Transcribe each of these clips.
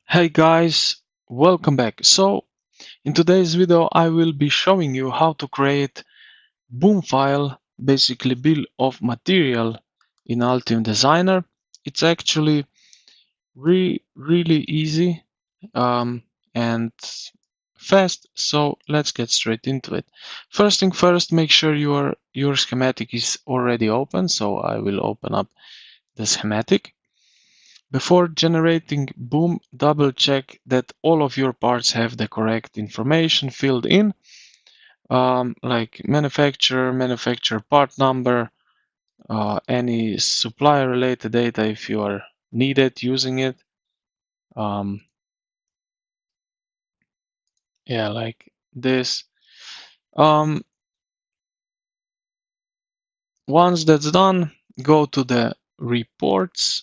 Hey guys, welcome back. So in today's video I will be showing you how to create BOM file, basically bill of material in Altium Designer. It's actually really easy and fast, so let's get straight into it. First thing first, make sure your schematic is already open, so I will open up the schematic. Before generating BOM, double check that all of your parts have the correct information filled in, like manufacturer part number, any supplier related data if you are needed using it. Um, yeah, like this. Um, Once that's done, go to the reports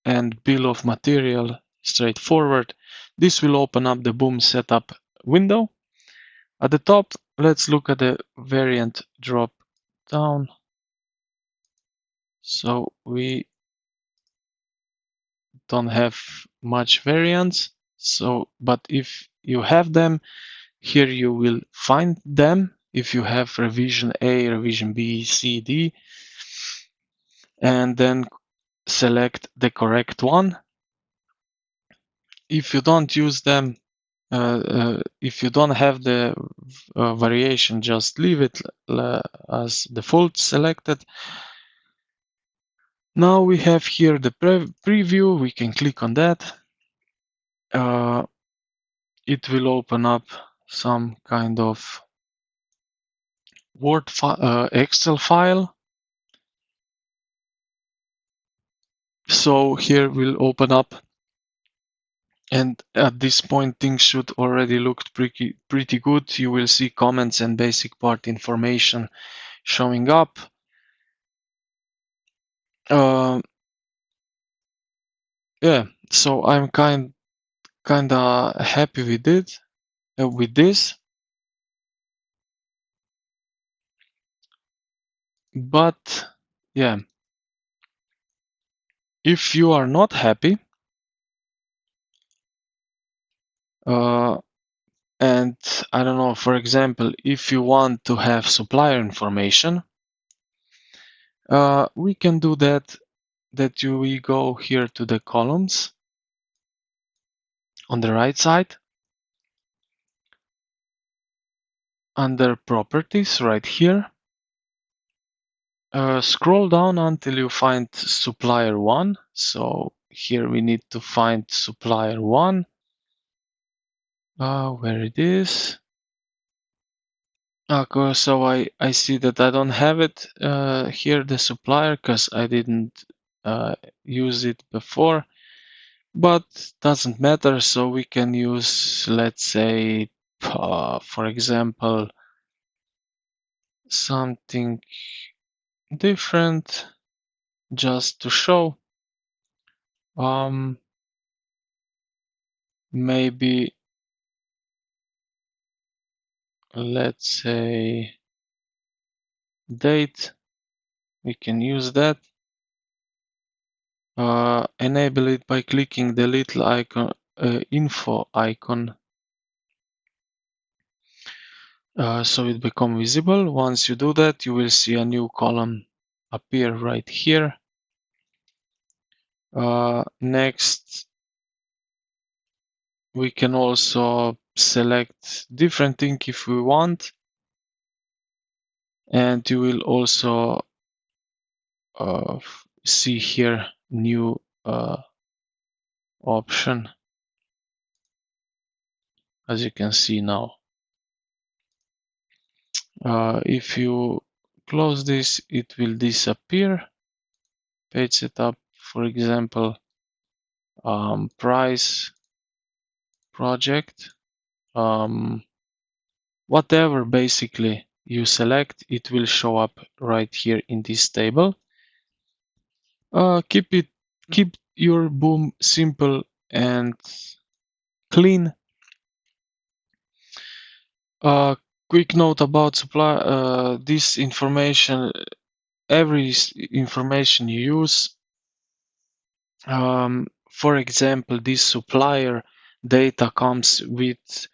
and bill of material, straightforward. This will open up the BOM setup window. At the top, let's look at the variant drop down. So we don't have much variants. But if you have them, here you will find them. If you have revision A, revision B, C, D, and then select the correct one. If you don't use them, if you don't have the variation, just leave it as default selected. Now we have here the preview. We can click on that. It will open up some kind of Excel file. So here we'll open up, and at this point things should already look pretty good. You will see comments and basic part information showing up. Yeah, so I'm kinda happy with it, with this. But yeah, if you are not happy, uh, and I don't know, for example, if you want to have supplier information, we can do that. We go here to the columns on the right side under properties right here. Scroll down until you find supplier one. So here we need to find supplier one. Where it is. Okay, so I see that I don't have it here, the supplier, because I didn't use it before, but doesn't matter. So we can use, let's say, for example, something different just to show. Maybe let's say date. We can use that. Enable it by clicking the little icon, info icon, so it become visible. Once you do that, you will see a new column appear right here. Next, we can also select different thing if we want, and you will also see here new option, as you can see now. If you close this, it will disappear. Page setup, for example, price, project, whatever basically you select, it will show up right here in this table. Keep your BOM simple and clean. Quick note about supply. This information, every information you use. For example, this supplier data comes with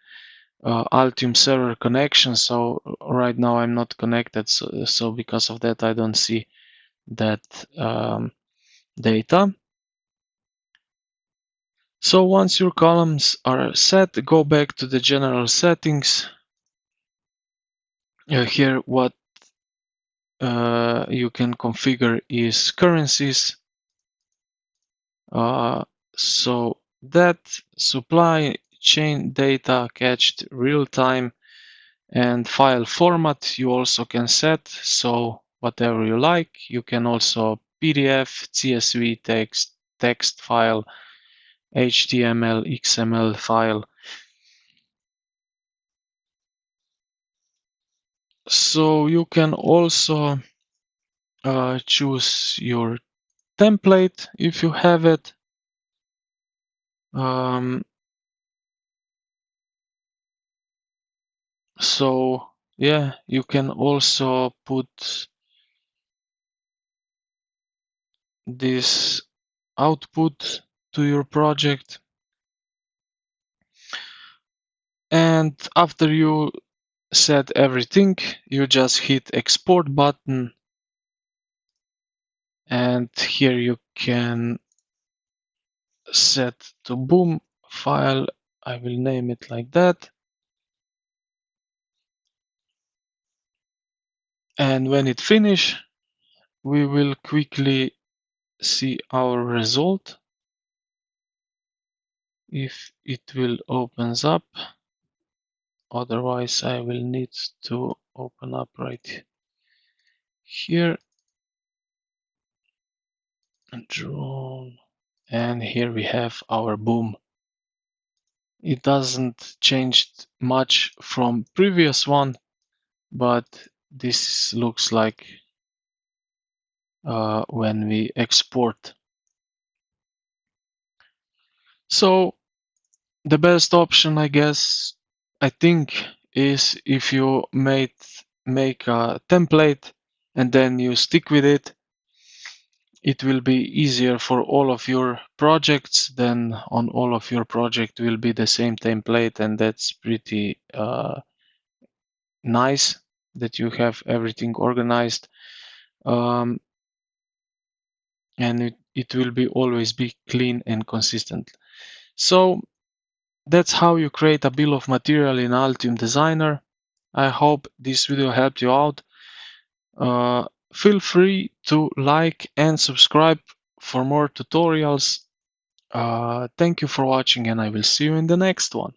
Altium server connection. So right now I'm not connected, so because of that I don't see that data. So once your columns are set, go back to the general settings. Here what you can configure is currencies. So that supply chain data cached real time, and file format you also can set, so whatever you like. You can also PDF, CSV text file, HTML, XML file. So you can also choose your template if you have it. So yeah, you can also put this output to your project, and after you set everything, you just hit export button, and here you can set to BOM file. I will name it like that, and when it finish, we will quickly see our result if it will opens up. Otherwise I will need to open up right here and draw, and here we have our BOM. It doesn't change much from previous one, but this looks like when we export. So the best option, I guess, I think, is if you make a template and then you stick with it. It will be easier for all of your projects. Then on all of your project will be the same template, and that's pretty nice that you have everything organized. And it will be always be clean and consistent. So that's how you create a bill of material in Altium Designer. I hope this video helped you out. Feel free to like and subscribe for more tutorials. Thank you for watching, and I will see you in the next one.